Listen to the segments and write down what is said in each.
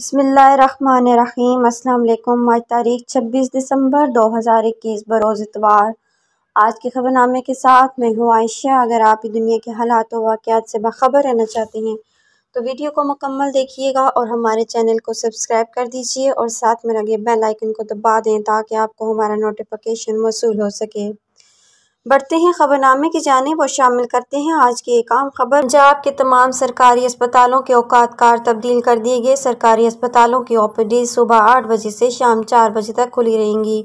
بسم اللہ الرحمن الرحیم۔ السلام علیکم۔ آج تاریخ 26 دسمبر 2021 بروز اتوار۔ آج کے خبر نامے کے ساتھ میں ہوں عائشہ۔ اگر آپ دنیا کے حالات و واقعات سے باخبر رہنا چاہتے ہیں تو ویڈیو کو مکمل دیکھیے گا اور ہمارے چینل کو سبسکرائب کر دیجیے اور ساتھ میں لگے بیل آئیکن کو دبا دیں تاکہ آپ کو ہمارا نوٹیفیکیشن موصول ہو سکے۔ بڑھتے ہیں خبر نامے کی جانب اور شامل کرتے ہیں آج کی ایک عام خبر۔ پنجاب کے تمام سرکاری اسپتالوں کے اوقات کار تبدیل کر دیے گئے۔ سرکاری اسپتالوں کی OPD صبح 8 بجے سے شام 4 بجے تک کھلی رہیں گی۔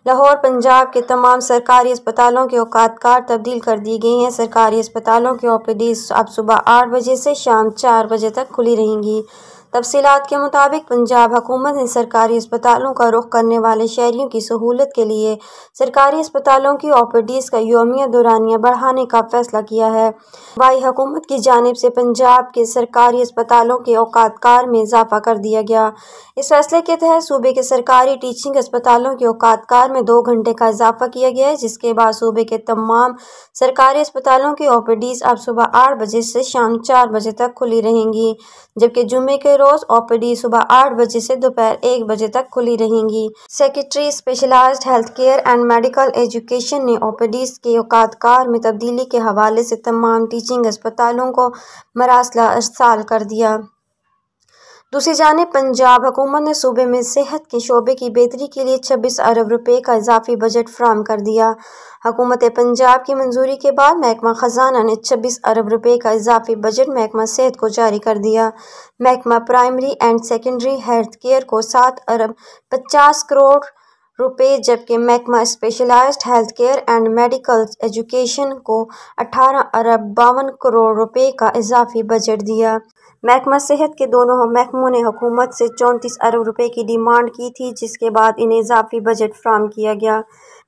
لاہور۔ پنجاب کے تمام سرکاری اسپتالوں کے اوقات کار تبدیل کر دی گئی ہیں۔ سرکاری اسپتالوں کی OPD اب صبح 8 بجے سے شام 4 بجے تک کھلی رہیں گی۔ تفصیلات کے مطابق پنجاب حکومت نے سرکاری اسپتالوں کا رخ کرنے والے شہریوں کی سہولت کے لیے سرکاری اسپتالوں کی OPDs کا یومیہ دورانیہ بڑھانے کا فیصلہ کیا ہے۔ صوبائی حکومت کی جانب سے پنجاب کے سرکاری اسپتالوں کے اوقات کار میں اضافہ کر دیا گیا۔ اس فیصلے کے تحت صوبے کے سرکاری ٹیچنگ اسپتالوں کے اوقات کار میں 2 گھنٹے کا اضافہ کیا گیا ہے، جس کے بعد صوبے کے تمام سرکاری اسپتالوں کی OPDs اب صبح 8 بجے سے شام 4 بجے تک کھلی رہیں گی، جبکہ جمعے کے روز OPD صبح 8 بجے سے دوپہر 1 بجے تک کھلی رہیں گی۔ Secretary specialised health care and medical education نے OPDs کے اوقات کار میں تبدیلی کے حوالے سے تمام ٹیچنگ اسپتالوں کو مراسلہ ارسال کر دیا۔ دوسری جانب پنجاب حکومت نے صوبے میں صحت کے شعبے کی بہتری کے لیے 26 ارب روپے کا اضافی بجٹ فراہم کر دیا۔ حکومت پنجاب کی منظوری کے بعد محکمہ خزانہ نے 26 ارب روپے کا اضافی بجٹ محکمہ صحت کو جاری کر دیا۔ محکمہ primary and secondary health care کو 7 ارب 50 کروڑ روپے، جبکہ محکمہ specialised health care and medical education کو 18 ارب 52 کروڑ روپے کا اضافی بجٹ دیا۔ محکمہ صحت کے دونوں محکموں نے حکومت سے 34 ارب روپے کی ڈیمانڈ کی تھی، جس کے بعد انہیں اضافی بجٹ فراہم کیا گیا۔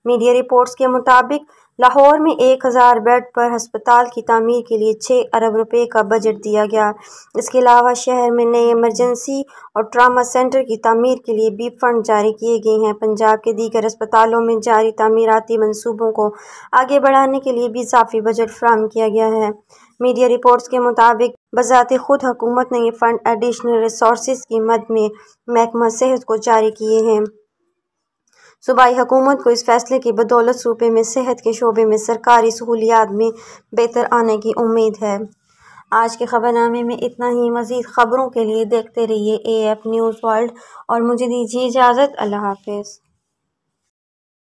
میڈیا رپورٹس کے مطابق لاہور میں 1000 بیڈ پر ہسپتال کی تعمیر کے لیے 6 ارب روپے کا بجٹ دیا گیا۔ اس کے علاوہ شہر میں نئے ایمرجنسی اور ٹراما سینٹر کی تعمیر کے لیے بھی فنڈ جاری کیے گئے ہیں۔ پنجاب کے دیگر اسپتالوں میں جاری تعمیراتی منصوبوں کو آگے بڑھانے کے لیے بھی اضافی بجٹ فراہم کیا گیا ہے۔ میڈیا رپورٹس کے مطابق بذات خود حکومت نے یہ فنڈ ایڈیشنل ریسورسز کی مد میں محکمہ صحت کو جاری کیے ہیں۔ صوبائی حکومت کو اس فیصلے کی بدولت صوبے میں صحت کے شعبے میں سرکاری سہولیات میں بہتر آنے کی امید ہے۔ آج کے خبر نامے میں اتنا ہی۔ مزید خبروں کے لیے دیکھتے رہیے AF نیوز ورلڈ اور مجھے دیجیے اجازت۔ اللہ حافظ۔